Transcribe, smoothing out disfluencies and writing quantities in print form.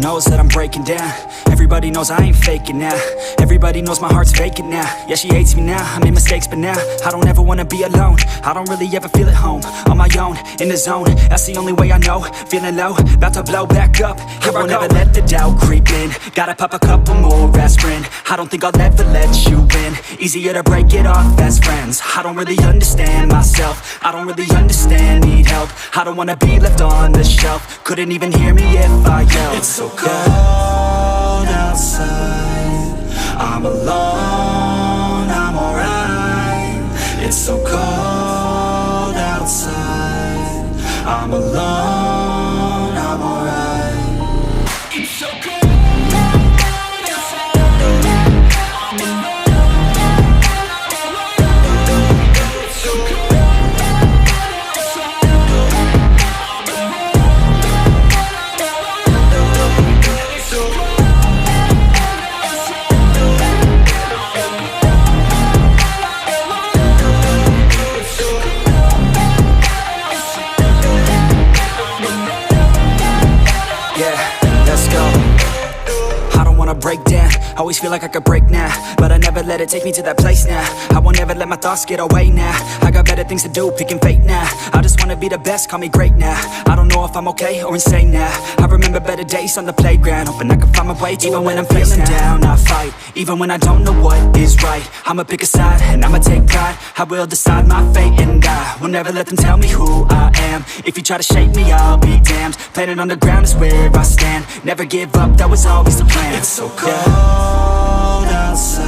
knows that I'm breaking down. Everybody knows I ain't faking now. Everybody knows my heart's vacant now. Yeah, she hates me now, I made mistakes but now I don't ever wanna be alone. I don't really ever feel at home. On my own, in the zone, that's the only way I know. Feeling low, about to blow back up. I won't ever let the doubt creep in. Gotta pop a couple more aspirin. I don't think I'll ever let you in. Easier to break it off as friends. I don't really understand myself. I don't really understand, need help. I don't wanna be left on the shelf. Couldn't even hear me if I yelled. It's so cold outside, I'm alone, I'm alright. It's so cold outside, I'm alone, I'm alright. It's so cold. Break down, always feel like I could break now, but I never let it take me to that place now. I won't ever let my thoughts get away now. I got better things to do, picking fate now. I just wanna be the best, call me great now. I don't know if I'm okay or insane now. I remember better days on the playground, hoping I can find my way. Even when I'm feeling down, I fight. Even when I don't know what is right, I'ma pick a side and I'ma take pride. I will decide my fate and I will never let them tell me who I am. If you try to shake me, I'll be damned. Planet on the ground is where I stand. Never give up, that was always the plan. It's so cold outside,